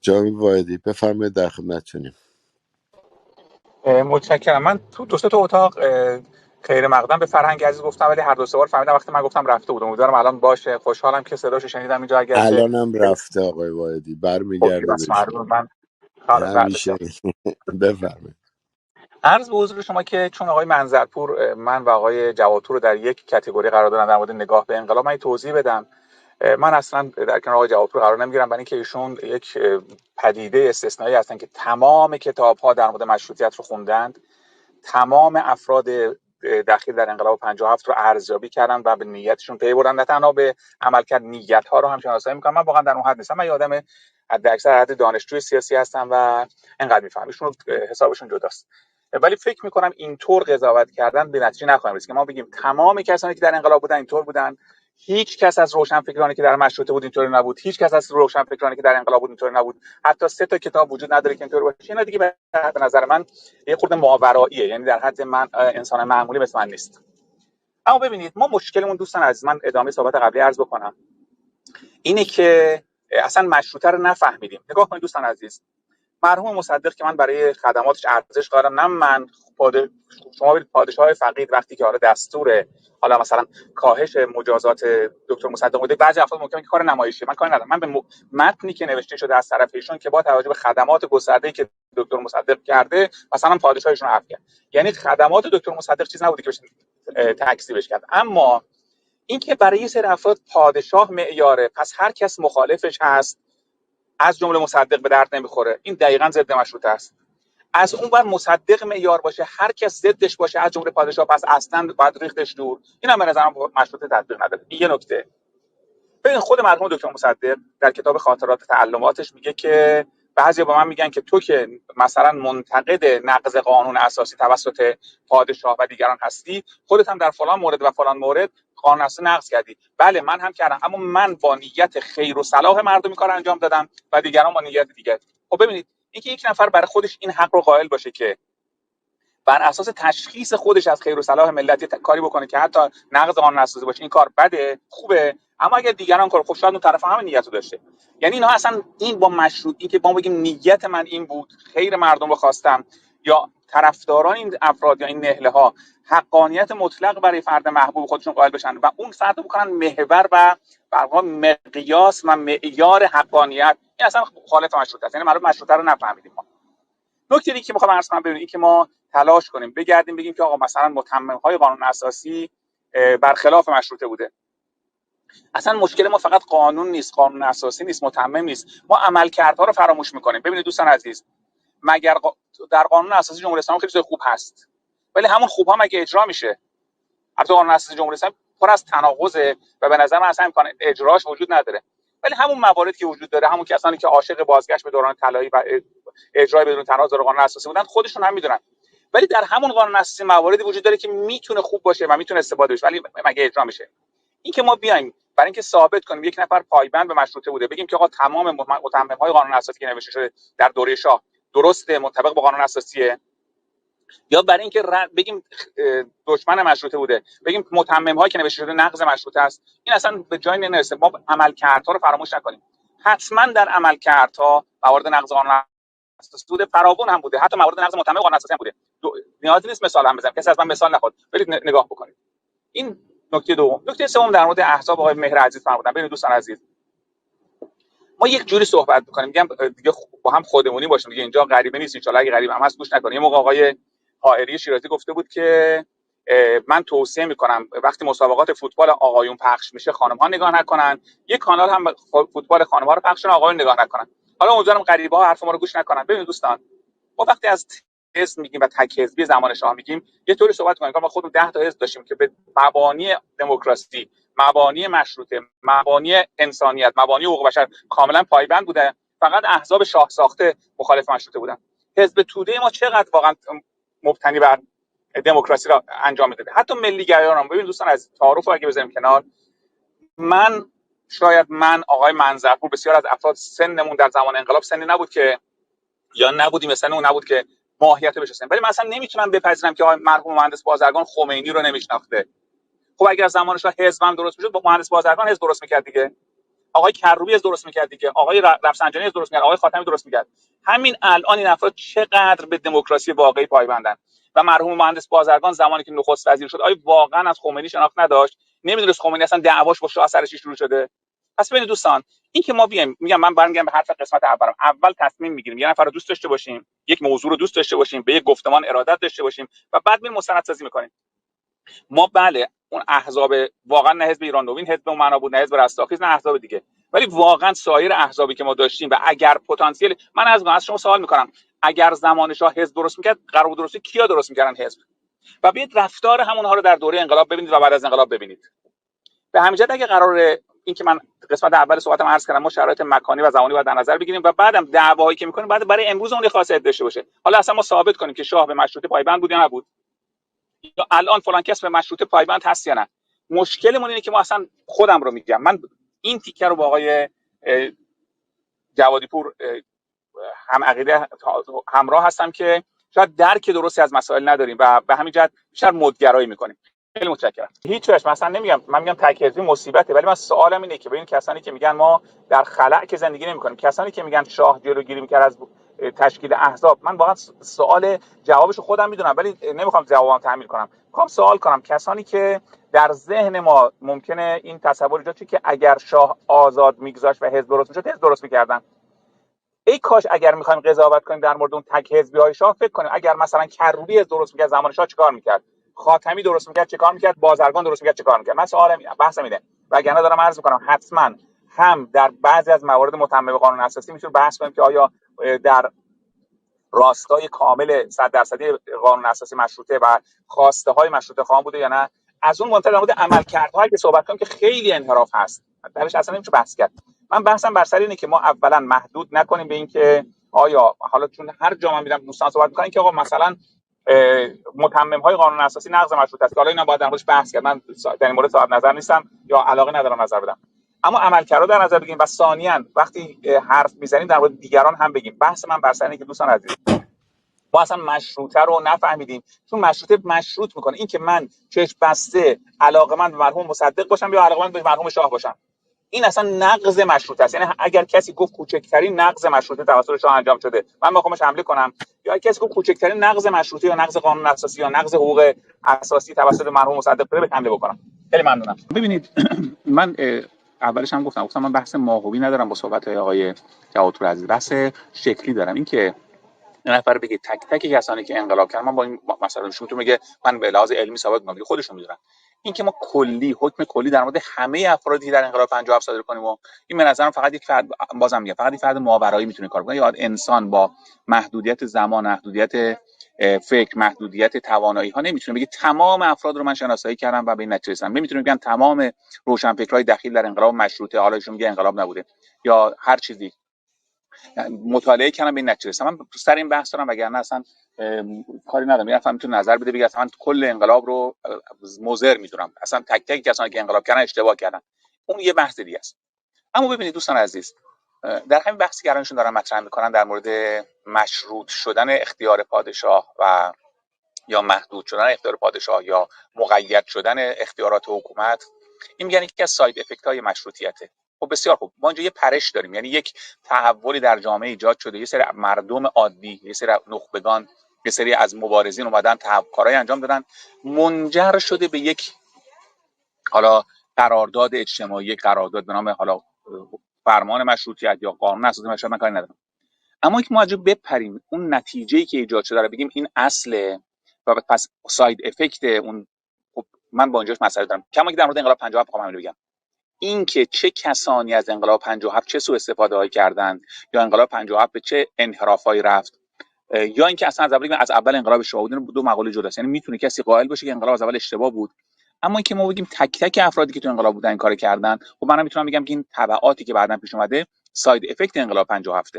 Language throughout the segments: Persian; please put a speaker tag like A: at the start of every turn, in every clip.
A: جناب واحدی بفرمایید، در خدمتتونیم.
B: متشکرم. من تو دو سه تا اتاق خیر مقدم به فرهنگ عزیز گفتم، ولی هر دو سه بار فهمیدم وقتی من گفتم رفته بود. امیدوارم الان باشه. خوشحالم که صداشو شنیدم اینجا. اگر که
A: الانم رفته آقای واحدی، برمیگرده
B: بس
A: بهشون
B: مردم من
A: همیشه. بفرمایید.
B: عرض به حضور شما که چون آقای منظرپور من و آقای جوادپور رو در یک کاتگوری قرار دادن در مورد نگاه به انقلاب، من توضیح بدم. من اصلا در کنار آقای جوادپور قرار نمیگیرم، برای اینکه ایشون یک پدیده استثنایی هستن که تمام کتاب‌ها در مورد مشروطیت رو خوندند، تمام افراد دخیل در انقلاب 57 رو ارزیابی کردن و به نیتشون پی بردن، نه تنها به عملکرد نیت‌ها رو هم شناسایی می‌کنن. من واقعا در اون حد نیستم، من آدم حداکثر حد دانشجوی سیاسی هستم و انقدر می‌فهمم، ایشون حسابشون جداست. ولی فکر می‌کنم اینطور قضاوت کردن به نتیجه نخواهیم رسید که ما بگیم تمام کسانی که در انقلاب بودن اینطور بودن، هیچ کس از روشنفکرانی که در مشروطه بود اینطوری نبود، هیچ کس از روشنفکرانی که در انقلاب بود اینطوری نبود، حتی سه تا کتاب وجود نداره که اینطوری باشه. اینا دیگه به نظر من یه خورده ماوراییه، یعنی در حد من انسان معمولی مثل من نیست. اما ببینید، ما مشکلمون دوستان عزیز، من ادامه صحبت قبلی عرض بکنم، اینه که اصلا مشروطه رو نفهمیدیم. نگاه کنید دوستان عزیز، مرحوم مصدق که من برای خدماتش ارزش قائلم، نه من شما برید پادشاه فقید وقتی که حالا دستور حالا مثلا کاهش مجازات دکتر مصدق بوده، بعضی افراد ممکنه که کار نمایشی، من کاری ندارم، من به متنی که نوشته شده از طرف ایشون که با توجه به خدمات گسترده‌ای که دکتر مصدق کرده مثلا پادشاهشون عفو کرد، یعنی خدمات دکتر مصدق چیز نبوده که بشه تکذیبش کرد. اما اینکه برای یه سری افراد پادشاه معیاره، پس هر کس مخالفش هست از جمله مصدق به درد نمیخوره، این دقیقاً ضد مشروطه است. از اون ور مصدق معیار باشه، هر کس ضدش باشه از جمله پادشاه، پس اصلا باید ریختش دور. این هم به نظرم مشروطه تطبیق نداره. این یه نکته. ببین خود مرحوم دکتر مصدق در کتاب خاطرات تعلماتش میگه که بعضیا با من میگن که تو که مثلا منتقد نقض قانون اساسی توسط پادشاه و دیگران هستی، خودت هم در فلان مورد و فلان مورد قانون اساسی نقض کردی. بله من هم کردم، اما من با نیت خیر و صلاح مردم کار انجام دادم و دیگران با نیت دیگه. خب ببینید، اینکه یک نفر برای خودش این حق رو قائل باشه که بر اساس تشخیص خودش از خیر و صلاح ملت کاری بکنه که حتی نقض قانون اساسی باشه، این کار بده، خوبه، اما اگر دیگران کار، خب شاید اون طرف هم نیت رو داشته. یعنی اینا اصلا این با مشروطی که ما بگیم نیت من این بود، خیر مردم رو خواستم، یا طرفداران این افراد یا این نهله ها حقانیت مطلق برای فرد محبوب خودشون قائل بشن و اون فرد رو بکنن محور و در واقع مقیاس و معیار حقانیت، این اصلا مخالف مشروطه است. یعنی معلومه مشروطه رو نفهمیدیم ما. نکته دیگه که میخوام عرض کنم، ببینید که ما تلاش کنیم بگردیم بگیم که آقا مثلا متمم‌های قانون اساسی برخلاف مشروطه بوده. اصلا مشکل ما فقط قانون نیست، قانون اساسی نیست، متمم نیست، ما عملکردها رو فراموش میکنیم. ببینید دوستان عزیز، مگر در قانون اساسی جمهوری اسلامی خیلی چیز خوب هست، ولی همون خوب ها مگه اجرا میشه؟ البته قانون اساسی جمهوری اسلامی پر از تناقضه و به نظر من اصلا امکان اجراش وجود نداره، ولی همون مواردی که وجود داره، همون کسانی که عاشق بازگشت به دوران طلایی و اجرای بدون تناقض قانون اساسی بودن خودشون هم میدونن، ولی در همون قانون اساسی مواردی وجود داره که میتونه خوب باشه و میتونه استفاده بشه، ولی مگه اجرا میشه؟ این که ما بیایم برای اینکه ثابت کنیم یک نفر پایبند به مشروطه بوده، بگیم که آقا تمام متمم‌های قانون اساسی که نوشته شده در دوره شاه درسته، مطابق با قانون اساسیه، یا برای اینکه بگیم دشمن مشروطه بوده، بگیم متمم‌هایی که نوشته شده نقض مشروطه است، این اصلا به جای نمیرسه. ما عملکردها رو فراموش نکنیم. حتما در عملکردها موارد نقض قانون اساسی بوده، فراوون هم بوده، حتی موارد نقض متمم قانون اساسی هم بوده. نیازی نیست مثال هم بزنم، کسی از من مثال نخواد، برید نگاه بکنید. این نکته دوم. نکته سوم در مورد احزاب آقای مهر عزیز فرمودن. ببینید دوستان عزیز، ما یک جوری صحبت می‌کنیم، میگم دیگه با هم خودمونی باشیم دیگه، اینجا غریبه نیست ان شاء الله، اگه غریبه هم هست گوش نکنید. یه موقع آقای حائری شیرازی گفته بود که من توصیه میکنم وقتی مسابقات فوتبال آقایون پخش میشه خانم‌ها نگاه نکنن، یک کانال هم فوتبال خانم‌ها رو پخش کنه، آقایون نگاه نکنن. حالا امیدوارم غریبه‌ها حرف ما رو گوش نکنن. ببینید دوستان، ما وقتی از حزب میگیم و تک حزبی زمان شاه میگیم، یه طوری صحبت کنیم که ما خودمون 10 تا حزب داشتیم که به مبانی دموکراسی، مبانی مشروطه، مبانی انسانیت، مبانی حقوق بشر کاملا پایبند بوده، فقط احزاب شاه ساخته مخالف مشروطه بودن. حزب توده ما چقدر واقعا مبتنی بر دموکراسی را انجام میده. حتی ملی گرایان، ببین دوستان از تعارف اگه بذاریم کنار، من آقای منظرپور، بسیار از افراد سنمون در زمان انقلاب سنی نبود که یا نبودیم مثلا اون نبود که ماهیت بشناسیم، ولی مثلا نمیتونم بپذیرم که آقای مرحوم مهندس بازرگان خمینی رو نمیشناخته. خب اگر زمان شاه حزب هم درست میشد، با مهندس بازرگان حزب درست میکرد دیگه. آقای کروبی از درست میکرد دیگه، آقای رفسنجانی از درست میکرد، آقای خاتمی درست میکرد. همین الان این افراد چقدر به دموکراسی واقعی پایبندن. و مرحوم مهندس بازرگان زمانی که نخست وزیر شد، آیا واقعا از خمینی شناخت نداشت؟ نمیدونست خمینی اصلا دعواش با شاه سرش شروع شده؟ پس ببینید دوستان، این که ما بیایم، میگم من برمیگردم به حرف قسمت اولم، اول تصمیم میگیریم یه نفر رو دوست داشته باشیم، یک موضوع رو دوست داشته باشیم، به یک گفتمان ارادت داشته باشیم و بعد میریم مستندسازی میکنیم. ما بله اون احزاب، واقعا نه حزب ایران نوین حزب اون معنا بود، نه حزب رستاخیز، نه احزاب دیگه، ولی واقعا سایر احزابی که ما داشتیم و اگر پتانسیل، من از شما سوال میکنم، اگر زمان شاه حزب درست میکرد، قرار بود درستی کیا درست میکردن حزب؟ و بیاید رفتار همونها رو در دوره انقلاب ببینید و بعد از انقلاب ببینید. به همین جهت اگه قراره این که من قسمت اول صحبتم عرض کردم، ما شرایط مکانی و زمانی باید در نظر بگیریم و بعدم دعواهایی که میکنیم بعد برای امروز اون خاصیت داشته باشه. حالا اصلا ما ثابت کنیم که شاه به مشروطه پایبند بود یا نبود، یا الان فلان کس به مشروطه پایبند هست یا نه. مشکلمون اینه که ما اصلا، خودم رو میگم، من این تیکه رو با آقای جوادی پور هم عقیده همراه هستم که شاید درک درستی از مسائل نداریم و به همین جهت بیشتر مدگرایی میکنیم. خیلی متشکرم. هیچ وجه مثلا نمیگم، من میگم تکیزی مصیبته، ولی من سوالم اینه که ببین کسانی که میگن ما در خلأ که زندگی نمیکنیم، کسانی که میگن شاه جلوگیری میکرد از تشکیل احزاب، من واقعا سوال جوابشو خودم میدونم ولی نمیخوام جوابم تعمیل کنم. میخوام سوال کنم کسانی که در ذهن ما ممکنه این تصور ایجاد شه که اگر شاه آزاد میگذاشت و حزب درست میشد، حزب درست میکردن. ای کاش اگر میخوایم قضاوت کنیم در مورد اون تک حزبی های شاه، فکر کنیم اگر مثلا کروبی درست میکرد زمان شاه چیکار میکرد، خاتمی درست میکرد چیکار میکرد، بازرگان درست میکرد چیکار میکرد. من سوالم اینه، بحثم اینه، وگرنه دارم عرض میکنم حتما هم در بعضی از موارد متمم به قانون اساسی میتونه بحث کنیم که آیا در راستای کامل 100% قانون اساسی مشروطه و خواسته های مشروطه خواهان بوده یا نه. از اون منتظر مورد عملکردهایی که صحبت کنیم که خیلی انحراف هست، درش اصلا نمیشه بحث کرد. من بحثم بر سر اینه که ما اولا محدود نکنیم به این که آیا، حالا چون هر جا من میرم دوستان صحبت میکنن که آقا مثلا متمم های قانون اساسی نقض مشروطه است، حالا اینا باید در موردش بحث کرد، من در این مورد صاحب نظر نیستم یا علاقه ندارم نظر بدم، اما عملکرد رو در نظر بگیریم و ثانیاً وقتی حرف میزنیم در مورد دیگران هم بگیم. بحث من بر سر اینه که دوستان عزیز، ما اصلا مشروطه رو نفهمیدیم، چون مشروطه مشروط میکنه این که من چشم بسته علاقه‌مند به مرحوم مصدق باشم یا علاقه‌مند به مرحوم شاه باشم. این اصلا نقض مشروطه است. یعنی اگر کسی گفت کوچکترین نقض مشروطه توسط شاه انجام شده، من میخوامش حمله کنم، یا اگر کسی گفت کوچکترین نقض مشروطه یا نقض قانون اساسی یا نقض حقوق اساسی توسط مرحوم مصدق بره، حمله بکنم. خیلی ممنونم. ببینید من اولش هم گفتم من بحث ماهوی ندارم با صحبت‌های آقای جوادپور عزیز، بحث شکلی دارم. این که نفر بگه تک تک کسانی که انقلاب کردن، من با این مثلا شما تو میگه من به لحاظ علمی ثابت می‌کنم، خودشون میدونن. این که ما کلی حکم کلی در مورد همه افرادی که در انقلاب 57 صادر کنیم و این به نظرم فقط یک فرد، بازم میگم فقط یک فرد ماورایی میتونه کار کنه، یا انسان با محدودیت زمان، محدودیت فکر، محدودیت توانایی ها نمیتونه بگه تمام افراد رو من شناسایی کردم و به این نتیجه رسیدم. نمیتونه بگن تمام روشنفکرای دخیل در انقلاب مشروطه، حالا ایشون میگه انقلاب نبوده یا هر چیزی، مطالعه کردم به این نتیجه رسیدم. من سر این بحث دارم، وگرنه اصلا کاری ندارم. یعنی میتونه نظر بده بگه اصلا کل انقلاب رو مضر میدونم، اصلا تک تک کسانی که انقلاب کردن اشتباه کردن، اون یه بحث دیگه است. اما ببینید دوستان عزیز، در همین بحثی که الانشون دارن مطرح میکنن در مورد مشروط شدن اختیار پادشاه و یا محدود شدن اختیار پادشاه یا مقید شدن اختیارات حکومت، این میگن یکی از ساید افکت های مشروطیته. خب بسیار خوب، ما اینجا یه پرش داریم، یعنی یک تحولی در جامعه ایجاد شده، یه سری مردم عادی، یه سری نخبگان، یه سری از مبارزین اومدن کارهای انجام دادن، منجر شده به یک حالا قرارداد اجتماعی، قرارداد به نام حالا فرمان مشروطیت یا قانون اساسی مشروطیت، من کاری ندارم. اما اینکه ما از بپریم اون نتیجه‌ای که ایجاد شده رو بگیم این اصله و پس ساید افکت اون، خب من با اینجاش مسئله دارم. کما که در مورد انقلاب 57 میخوام همین بگم، این که چه کسانی از انقلاب 57 چه سوء استفاده‌ای کردند یا انقلاب 57 به چه انحرافایی رفت، یا اینکه اصلا از اول انقلاب اشتباه بود، دو مقوله جداست. یعنی میتونه کسی قائل باشه که انقلاب از اول اشتباه بود، اما اینکه ما بگیم تک تک افرادی که تو انقلاب بودن این کارو کردن، خب منم میتونم بگم که این تبعاتی که بعداً پیش اومده ساید افکت انقلاب 57.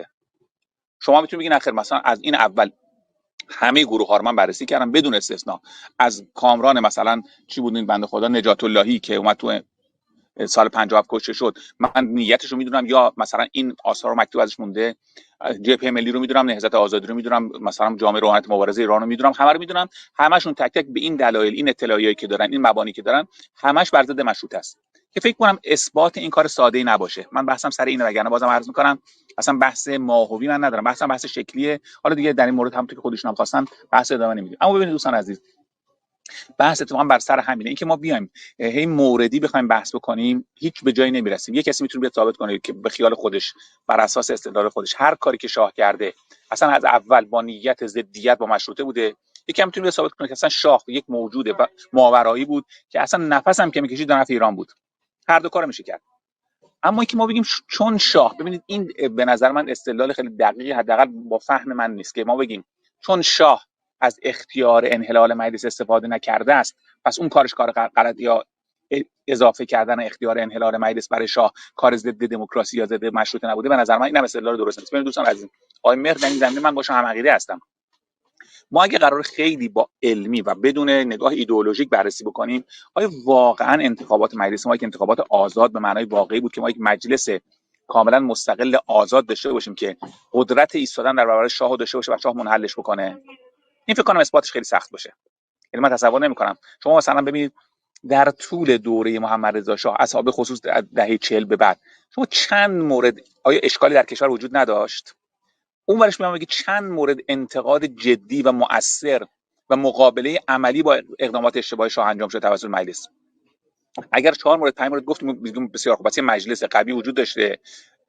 B: شما میتونید بگین آخر مثلا از این اول همه گروه ها رو من بررسی کردم بدون استثنا، از کامران مثلا چی بود این بنده خدا نجات اللهی که اومد تو سال 57 کشته شد، من نیتش رو میدونم یا مثلا این آثار رو مکتوب ازش مونده، جبهه ملی رو میدونم، نهضت آزادی رو میدونم، مثلا جامعه روحانیت مبارزه ایران رو میدونم، همه رو میدونم، همشون تک تک به این دلایل، این اطلاعیه‌ای که دارن، این مبانی که دارن، همش بر ضد مشروطه است که فکر کنم اثبات این کار ساده ای نباشه. من بحثم سر اینه، وگرنه بازم عرض میکنم اصلا بحث ماهوی من ندارم، بحثم بحث شکلیه. حالا دیگه در این مورد همونطور که خودشون هم خواستن بحث ادامه نمیدیم. اما ببینید دوستان عزیز، بحث اتفاقا بر سر همینه، اینکه ما بیایم هی موردی بخوایم بحث بکنیم هیچ به جایی نمیرسیم. یه کسی میتونه بیاد ثابت کنه که به خیال خودش، بر اساس استدلال خودش، هر کاری که شاه کرده اصلا از اول با نیت ضدیت با مشروطه بوده. یکی هم میتونه بیاد ثابت کنه که اصلا شاه یک موجود ماورایی بود که اصلا نفس هم که میکشید در نفع ایران بود. هر دو کارو میشه کرد. اما اینکه ما بگیم چون شاه، ببینید این به نظر من استدلال خیلی دقیقی حداقل با فهم من نیست، که ما بگیم چون شاه از اختیار انحلال مجلس استفاده نکرده است پس اون کارش کار غلط، یا اضافه کردن اختیار انحلال مجلس برای شاه کار ضد دموکراسی یا ضد مشروطه نبوده. به نظر من اینم استدلال درست نیست. ببینید دوستان عزیز، آقای مهر در این زمینه من باشم هم عقیده هستم. ما اگه قرار خیلی با علمی و بدون نگاه ایدئولوژیک بررسی بکنیم، آیا واقعا انتخابات مجلس ما یک انتخابات آزاد به معنای واقعی بود که ما یک مجلس کاملا مستقل آزاد داشته باشیم که قدرت ایستادن در برابر شاه داشته باشه و شاه منحلش بکنه؟ این فکر کنم اثباتش خیلی سخت باشه. یعنی من تصور نمی‌کنم. شما مثلا ببینید در طول دوره محمد رضا شاه، اصحاب خصوص دهه 40 به بعد، شما چند مورد، آیا اشکالی در کشور وجود نداشت؟ اون ورش میام بگه چند مورد انتقاد جدی و مؤثر و مقابله عملی با اقدامات اشتباه شاه انجام شده توسط مجلس. اگر 4 مورد 5 مورد گفتیم بسیار خوب، پس مجلس قوی وجود داشته،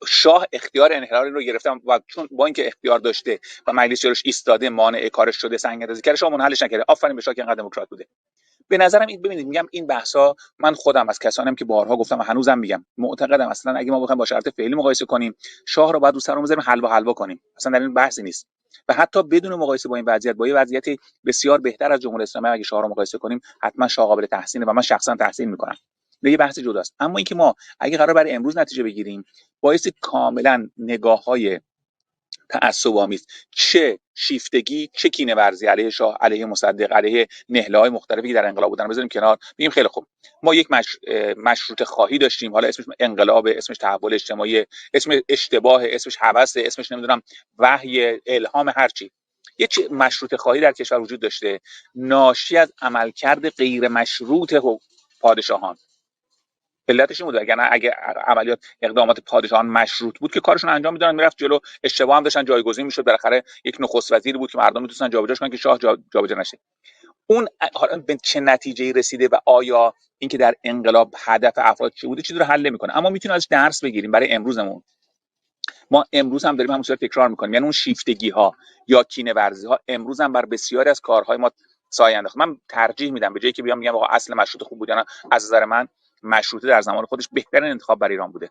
B: شاه اختیار انحلال رو گرفته و چون با اینکه اختیار داشته و مجلس جلوش ایستاده، مانع کارش شده، سنگ‌اندازی کرده، شاه منحلش نکرده. آفرین به شاه که انقدر دموکرات بوده. به نظرم این، ببینید میگم این بحثا، من خودم از کسانم که بارها گفتم و هنوزم میگم، معتقدم اصلا اگه ما بخوایم با شرط فعلی مقایسه کنیم، شاه رو باید رو سرمون بذاریم حلوا کنیم، اصلا در این بحثی نیست. و حتی بدون مقایسه با این وضعیت، با یه وضعیت بسیار بهتر از جمهوری اسلامی اگه شاه رو مقایسه کنیم، حتما شاه قابل تحسینه و من شخصا تحسین میکنم. یه بحث جداست. اما اینکه ما اگه قرار برای امروز نتیجه بگیریم، باعث کاملا نگاه‌های تعصب‌آمیز، چه شیفتگی، چه کینه‌ورزی علیه شاه، علیه مصدق، علیه نهله‌های مختلفی که در انقلاب بودن بذاریم کنار، بگیم خیلی خوب ما یک مشروطه خواهی داشتیم، حالا اسمش انقلاب، اسمش تحول اجتماعی، اسمش اشتباه، اسمش هوس، اسمش نمیدونم وحی، الهام، هر چی. یه مشروطه خواهی در کشور وجود داشته، ناشی از عملکرد غیر مشروط پادشاهان. علتش این بود، اگه عملیات اقدامات پادشاهان مشروط بود که کارشون انجام میدادن، میرفت جلو، اشتباه هم داشتن جایگزین میشد، بالاخره یک نخست وزیر بود که مردم میتونن جابجاش کنن که شاه جابجا نشه. اون حالا به چه نتیجه‌ای رسیده و آیا اینکه در انقلاب هدف افراد چی بوده چیزی رو حل نمیکنه، اما میتونیم ازش درس بگیریم برای امروزمون. ما امروز هم داریم همون صورت تکرار میکنیم، یعنی اون شیفتگی ها یا کینه ورزی ها امروز هم بر بسیاری از کارهای ما سایه انداخت. من ترجیح میدم به جایی که بیام میگم آقا اصل مشروطه خوب بود، از نظر من مشروطه در زمان خودش بهترین انتخاب برای ایران بوده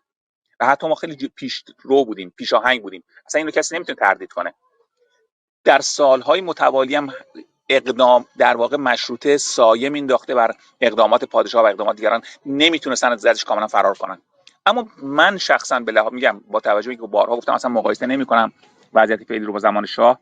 B: و حتی ما خیلی پیش رو بودیم، پیش آهنگ بودیم، اصلا اینو کسی نمیتونه تردید کنه. در سالهای متوالی هم اقدام در واقع مشروطه سایه مینداخته بر اقدامات پادشاه و اقدامات دیگران، نمیتونستن ازش کاملا فرار کنن. اما من شخصا به لحاظ میگم با توجه به اینکه بارها گفتم اصلا مقایسه نمیکنم وضعیت فعلی رو با زمان شاه،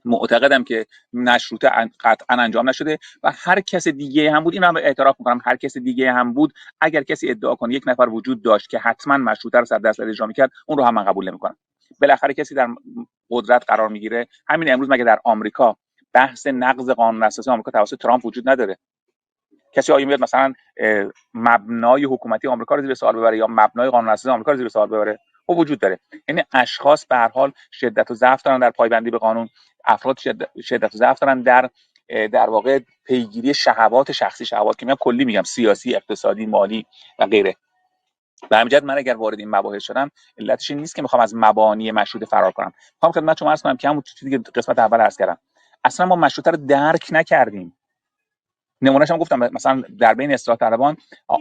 B: معتقدم که مشروطه قطعا انجام نشده و هر کس دیگه هم بود، این رو اعتراف میکنم، هر کس دیگه هم بود، اگر کسی ادعا کنه یک نفر وجود داشت که حتما مشروطه رو 100% اجرا میکرد، اون رو هم من قبول نمیکنم. بالاخره کسی در قدرت قرار میگیره. همین امروز مگه در آمریکا بحث نقض قانون اساسی آمریکا توسط ترامپ وجود نداره؟ کسی آیا میاد مثلا مبنای حکومتی آمریکا رو زیر سوال ببره یا مبنای قانون اساسی آمریکا رو زیر سوال ببره؟ خب وجود داره. یعنی اشخاص به هر حال شدت و ضعف دارن در پایبندی به قانون، افراد شدت و ضعف دارن در واقع پیگیری شهوات شخصی، شهوات که میگم کلی، میگم سیاسی، اقتصادی، مالی و غیره. به همین جهت من اگر وارد این مباحث شدم، علتش این نیست که میخوام از مبانی مشروطه فرار کنم. میخوام خدمت شما عرض کنم که همون چیزی که قسمت اول عرض کردم، اصلا ما مشروطه رو درک نکردیم. نمونهش هم گفتم، مثلا در بین اصلاح طلبان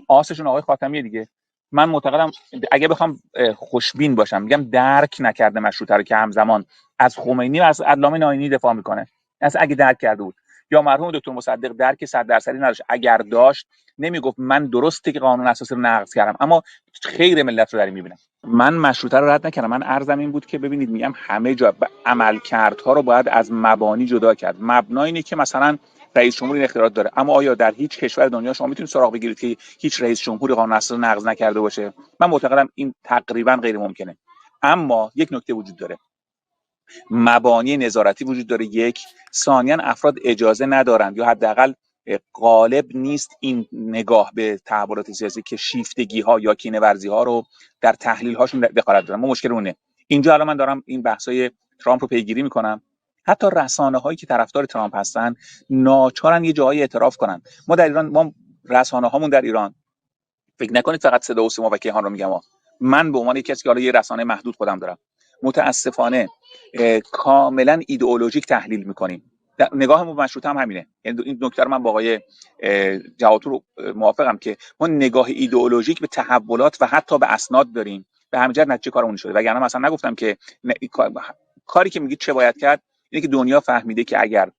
B: آسشون آقای خاتمیه دیگه. من معتقدم اگه بخوام خوشبین باشم میگم درک نکرده مشروطه رو که همزمان از خمینی و از علامه ناینی دفاع میکنه. اصلا اگه درک کرده بود، یا مرحوم دکتر مصدق درک 100% نداشت، اگر داشت نمیگفت من درسته که قانون اساسی رو نقض کردم اما خیر ملت رو داریم میبینم. من مشروطه رو رد نکردم. من عرضم این بود که ببینید میگم همه جا عملکردها رو باید از مبانی جدا کرد. مبنا اینه که مثلا رئیس جمهور این اختیارات داره. اما آیا در هیچ کشور دنیا شما میتونید سراغ بگیرید که هیچ رئیس جمهوری قانون اساسی نقض نکرده باشه؟ من معتقدم این تقریبا غیر ممکنه. اما یک نکته وجود داره، مبانی نظارتی وجود داره. یک، ثانیاً افراد اجازه ندارند یا حداقل غالب نیست این نگاه به تحولات سیاسی که شیفتگی ها یا کینه ورزی ها رو در تحلیل هاشون دخالت دارن. ما مشکل اونه. اینجا الان من دارم این بحثای ترامپ رو پیگیری میکنم. حتی رسانه هایی که طرفدار ترامپ هستن ناچارن یه جایی اعتراف کنن. ما در ایران، ما رسانه هامون در ایران، فکر نکنید فقط صدا و سیما و کیهان رو میگم، من به عنوان کسی که حالا یه رسانه محدود خودم دارم، متاسفانه کاملا ایدئولوژیک تحلیل میکنیم. نگاهمون به مشروطه هم همینه. یعنی این نکته رو من با آقای جوادپور موافقم که ما نگاه ایدئولوژیک به تحولات و حتی به اسناد داریم، به همین جهت نتیجه کارمون شده. وگرنه مثلا نگفتم که کاری که میگید چه باید کرد، اینه که دنیا فهمیده که اگر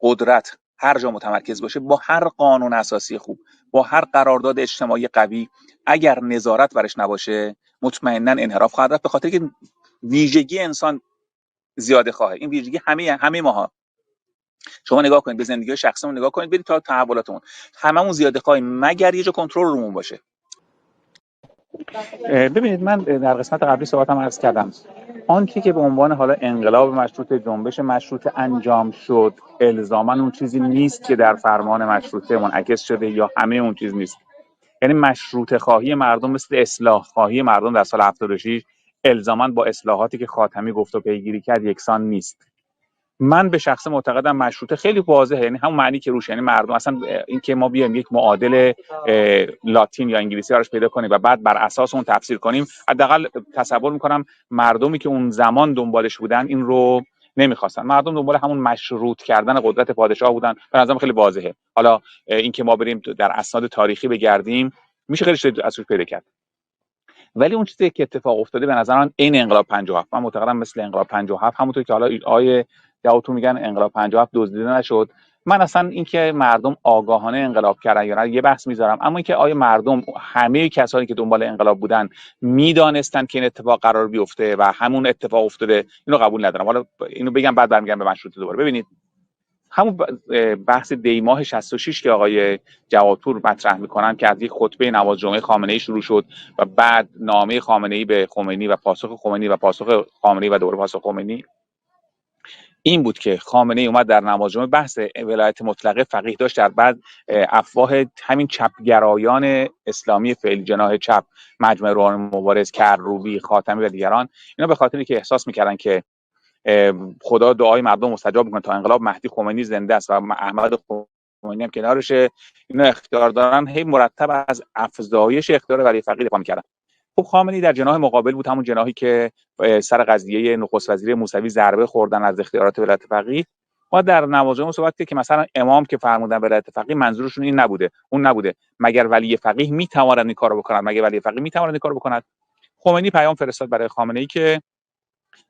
B: قدرت هر جا متمرکز باشه، با هر قانون اساسی خوب، با هر قرارداد اجتماعی قوی، اگر نظارت برش نباشه مطمئنا انحراف خواهد رفت، به خاطر که ویژگی انسان زیاده خواهه. این ویژگی همه ماها. شما نگاه کنید به زندگی شخصیمون، نگاه کنید برید تا تحولاتمون، هممون زیاده خواهیم مگر یه جا کنترل رومون باشه. ببینید، من در قسمت قبلی صحبتم عرض کردم آنچه که به عنوان حالا انقلاب مشروطه، جنبش مشروطه انجام شد، الزاما اون چیزی نیست که در فرمان مشروطه منعکس شده، یا همه اون چیز نیست. یعنی مشروطه خواهی مردم مثل اصلاح خواهی مردم در سال 76 الزاما با اصلاحاتی که خاتمی گفت و پیگیری کرد یکسان نیست. من به شخص معتقدم مشروطه خیلی واضحه، یعنی همون معنی که روش، یعنی مردم اصلا این که ما بیایم یک معادل لاتین یا انگلیسی براش پیدا کنیم و بعد بر اساس اون تفسیر کنیم، حداقل تصور میکنم مردمی که اون زمان دنبالش بودن این رو نمیخواستن. مردم دنبال همون مشروط کردن قدرت پادشاه بودن. به نظرم خیلی واضحه. حالا این که ما بریم در اسناد تاریخی بگردیم میشه خیلی چیز ازش پیدا کرد. ولی اون چیزی که اتفاق افتاده به نظر من عین انقلاب 57. من معتقدم مثل انقلاب 57، همونطور که حالا آیه جوادپور میگن انقلاب 57 دزدیده نشد. من اصلا اینکه مردم آگاهانه انقلاب کردن یا نه یه بحث میذارم، اما اینکه آیه مردم، همه کسانی که دنبال انقلاب بودن میدانستن که این اتفاق قرار بیفته و همون اتفاق افتاده، اینو قبول ندارم. حالا اینو بگم بعد برمیگردم به مشروطه دوباره. ببینید، همون بحث دیماه 66 که آقای جوادپور مطرح میکنن که از یک خطبه نماز جمعه خامنه‌ای شروع شد و بعد نامه خامنه‌ای به خمینی و پاسخ خمینی و پاسخ خامنه‌ای و دوباره پاسخ خمینی، این بود که خامنه‌ای اومد در نماز جمعه بحث ولایت مطلقه فقیه داشت در بعد افواه همین چپگرایان اسلامی فعلی، جناح چپ، مجمع روحانی مبارز، کروبی، خاتمی و دیگران، اینا به خاطری که احساس میکردن که خدا دعای مردم مستجاب میکنه تا انقلاب مهدی خمینی زنده است و احمد خمینی هم کنارشه، اینا اختیار دارن، هی مرتب از افزایش اختیار ولی فقیه دفاع میکردن. خب خامنه‌ای در جناح مقابل بود، همون جناحی که سر قضیه نخست وزیر موسوی ضربه خوردن از اختیارات ولایت فقیه. ما در نماز جمعه صحبت کردیم که مثلا امام که فرمودن ولایت فقیه منظورشون این نبوده، اون نبوده. مگر ولی فقیه میتواند این کارو بکند؟ مگر ولی فقیه میتواند این کارو بکند؟ خمینی پیام فرستاد برای خامنه‌ای که،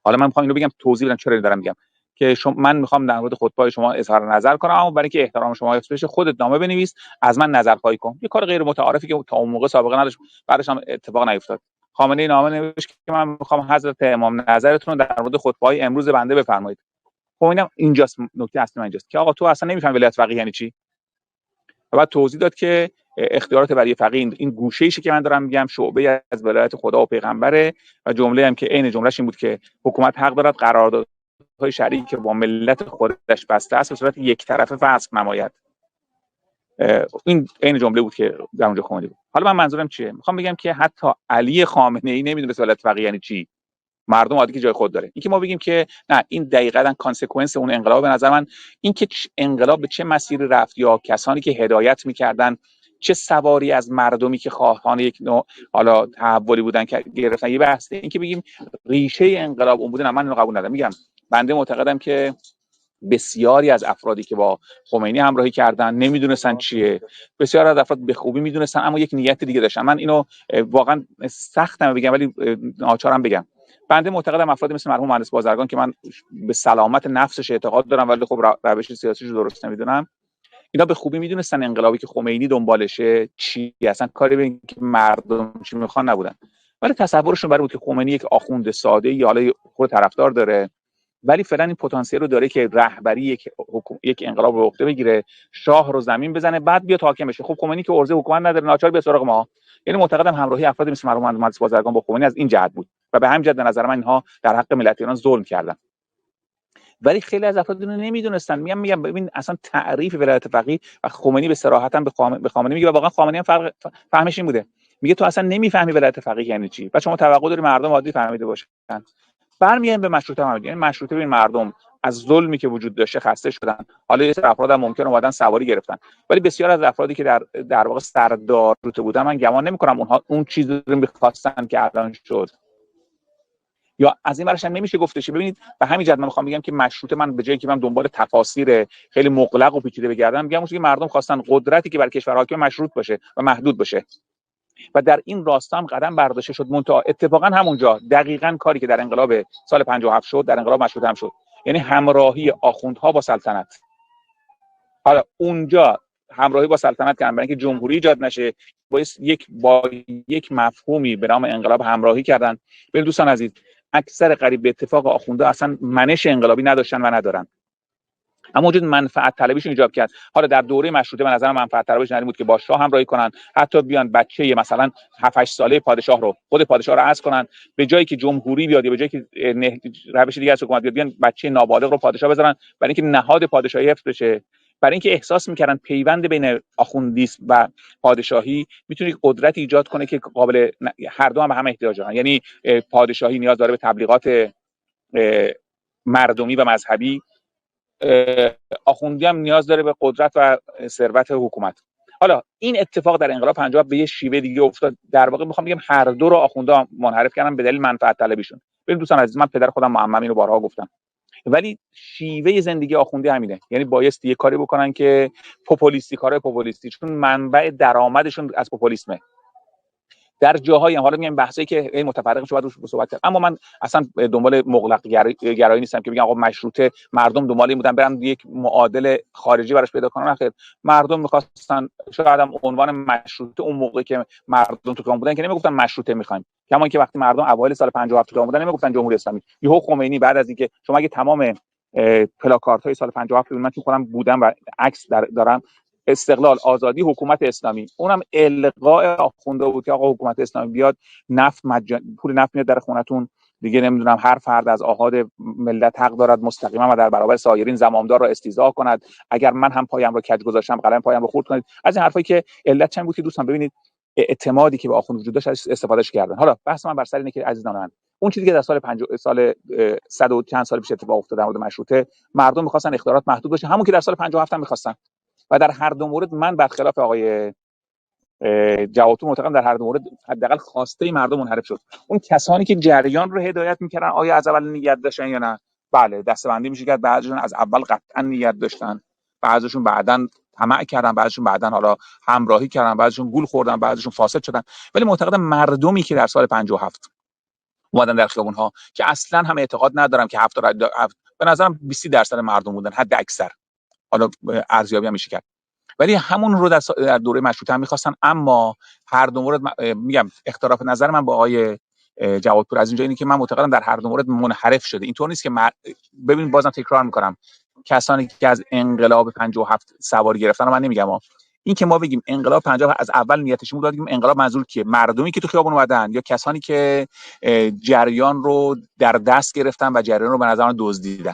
B: حالا من میخوام اینو بگم توضیح بدم چرا دارم میگم، که من میخوام در مورد خطبه شما اظهار نظر کنم، اما برای اینکه احترام شما حفظ بشه خودت نامه بنویس، از من نظرخواهی کن. یه کار غیر متعارفی که تا اون موقع سابقه نداشت، بعدش هم اتفاق نیفتاد. خامنه‌ای نامه نوشت که من میخوام حضرت امام نظرتون رو در مورد خطبه‌های امروز بنده بفرمایید. خب اینم اینجاست، نکته اصلی من اینجاست که آقا تو اصلا نمیفهمی ولایت فقیه یعنی چی. و بعد توضیح داد که اختیارات ولی فقیه این گوشه‌ایشه که من دارم میگم شعبه از ولایت خدا و پیغمبره، و جمله هم که عین جملهش این بود که حکومت حق دارد قراردادهای شرعی که با ملت خودش بسته است به صورت یک طرفه فسخ نماید. این عین جمله بود که در اونجا خمینی بود. حالا من منظورم چیه؟ میخوام بگم که حتی علی خامنه‌ای نمیدونه ولایت فقیه یعنی چی. مردم عادی که جای خود داره. اینکه ما بگیم که نه این دقیقاً کانسکونس اون انقلاب، به نظر من این که انقلاب به چه مسیری رفت یا کسانی که هدایت میکردن چه سواری از مردمی که خواهان یک نوع حالا تحولی بودن که گرفتن یه بحثه. اینکه بگیم ریشه انقلاب اون بوده، نه من اینو قبول ندارم. میگم بنده معتقدم که بسیاری از افرادی که با خمینی همراهی کردن نمیدونستن چیه، بسیار از افراد به خوبی میدونستن اما یک نیت دیگه داشتن. من اینو واقعا سختم بگم ولی ناچارم بگم. بنده معتقدم افرادی مثل مرحوم مهندس بازرگان که من به سلامت نفسش اعتقاد دارم ولی خب روش سیاسیش درست نمیدونم، اینا به خوبی میدونستن انقلابی که خمینی دنبالشه چی، اصلا کاری به اینکه مردم چی میخوان نبودن، ولی تصورشون برای بود که خمینی یک آخوند ساده یا حالا خود طرفدار داره ولی فعلا این پتانسیل رو داره که رهبری یک انقلاب رو عهده بگیره، شاه رو زمین بزنه، بعد بیاد حاکم بشه. خب خمینی که عرضه حکومت نداره، ناچار به سراغ ما. یعنی معتقدم همراهی افرادی مثل مرحوم مهندس بازرگان با خمینی از این جهت بود و به همین جهت به نظر من اینها در حق ملت ایران ظلم کردن. ولی خیلی از افراد اینو نمیدونستن. میگم ببین اصلا تعریف ولایت فقیه و خمینی به صراحت هم به خامنه‌ای میگه و واقعا خامنه‌ای هم فهمش این بوده. میگه تو اصلا نمیفهمی ولایت فقیه یعنی چی و شما توقع داری مردم عادی فهمیده باشن. برمیگردیم به مشروطه. یعنی مشروطه ببین مردم از ظلمی که وجود داشته خسته شدن. حالا یه سری افراد هم ممکن اومدن سواری گرفتن، ولی بسیار از افرادی که در واقع سردار روته بودن، من گمان نمی‌کنم اونها اون چیزی رو می‌خواستن که الان شد. یا از این ورش هم نمیشه گفتش. ببینید به همین جهت من میخوام بگم که مشروطه، من به جایی که من دنبال تفاسیر خیلی مغلق و پیچیده بگردم، میگم که مردم خواستن قدرتی که بر کشور حاکم مشروط باشه و محدود باشه و در این راستا هم قدم برداشته شد. منتها اتفاقا همونجا دقیقاً کاری که در انقلاب سال 57 شد در انقلاب مشروطه هم شد، یعنی همراهی آخوندها با سلطنت. حالا اونجا همراهی با سلطنت کردن برای اینکه جمهوری ایجاد نشه، با یک مفهومی به نام انقلاب همراهی کردن. ببین دوستان عزیز، اکثر قریب به اتفاق آخونده اصلا منش انقلابی نداشتن و ندارن، اما وجود منفعت طلبیشون ایجاب کرد. حالا در دوره مشروطه به نظر منفعت طلبیش نریم بود که با شاه همراهی کنن، حتی بیان بچه مثلا 7 8 ساله پادشاه رو، خود پادشاه رو عزل کنن، به جایی که جمهوری بیاد یا به جایی که روش دیگه از حکومت بیاد، بیان بچه نابالغ رو پادشاه بذارن برای اینکه نهاد پادشاهی حفظ بشه، برای اینکه احساس میکردن پیوند بین آخوندیسم و پادشاهی میتونه قدرت ایجاد کنه که قابل هر دو هم به هم احتیاج دارن. یعنی پادشاهی نیاز داره به تبلیغات مردمی و مذهبی، آخوندی هم نیاز داره به قدرت و ثروت حکومت. حالا این اتفاق در انقلاب 50 به یه شیوه دیگه افتاد. در واقع میخوام بگم هر دو رو آخوندا منحرف کردن به دلیل منفعت طلبیشون. ببین دوستان عزیز، من پدر خودم معمم اینو بارها گفتم، ولی شیوه زندگی آخوندی همینه. یعنی بایستی یه کاری بکنن که پوپولیستی، کارهای پوپولیستی، چون منبع درآمدشون از پوپولیسمه. در جاهایی حالا میگم بحثایی که این متفرق شده روش صحبت کرد، اما من اصلا دنبال مغلق گرایی نیستم که بگم آقا مشروطه مردم دنبال این بودن برن یک معادل خارجی براش پیدا کنن. آخر مردم می‌خواستن، شاید هم عنوان مشروطه اون موقع که مردم تو کام بودن که نمیگفتن مشروطه می‌خوایم، کما اینکه وقتی مردم اوایل سال 57 تو کام بودن نمیگفتن جمهوری اسلامی. یهو خمینی بعد از اینکه شما اگه تمام پلاکاردهای سال 57 من که خودم بودم و عکس دارم، استقلال، آزادی، حکومت اسلامی، اونم القاء آخونده بود که آقا حکومت اسلامی بیاد، نفت پول نفت میاد در خونتون دیگه، نمیدونم هر فرد از آحاد ملت حق دارد مستقیما و در برابر سایرین زمامدار را استیضاح کند، اگر من هم پایم رو کج گذاشتم قلم پایم رو خورد کنید. از این حرفایی که علت چند بود که دوستان ببینید اعتمادی که به آخوند وجود داشت استفادهش کردن. حالا بحث من بر سر اینه که عزیزان من، اون چیزی که در سال 100 و چند سال پیش اتفاق افتاد در مورد مشروطه، مردم می‌خواستن اختیارات محدود بشه، همون که در سال 57 هم می‌خواستن. و در هر دو مورد من برخلاف آقای جوادپور معتقدم در هر دو مورد حداقل خواسته مردم منحرف شد. اون کسانی که جریان رو هدایت می‌کردن آیا از اول نیت داشتن یا نه؟ بله، دسته‌بندی میشه که بعضیشون از اول قطعا نیت داشتن، بعضیشون بعداً طمع کردن، بعضیشون بعداً حالا همراهی کردن، بعضیشون گول خوردن، بعضیشون فاسد شدن. ولی معتقدم مردمی که در سال 57 اومدن در خیابون‌ها که اصلاً هم اعتقاد ندارم که 70 به نظرم 20% مردم بودن حد اکثر، حالا ارزیابی هم میشه کرد، ولی همون رو در دوره مشروطه هم می‌خواستن. اما هر دو مورد میگم اختلاف نظر من با آقای جوادپور از اینجا اینه که من معتقدم در هر دو مورد منحرف شده. اینطور نیست که ببین بازم تکرار میکنم، کسانی که از انقلاب 57 سواری گرفتن رو من نمیگم این که ما بگیم انقلاب 50 از اول نیتشون بود بگیم انقلاب منظور کیه؟ مردمی که تو خیابون اومدن یا کسانی که جریان رو در دست گرفتن و جریان رو به نظر من دزدیدن؟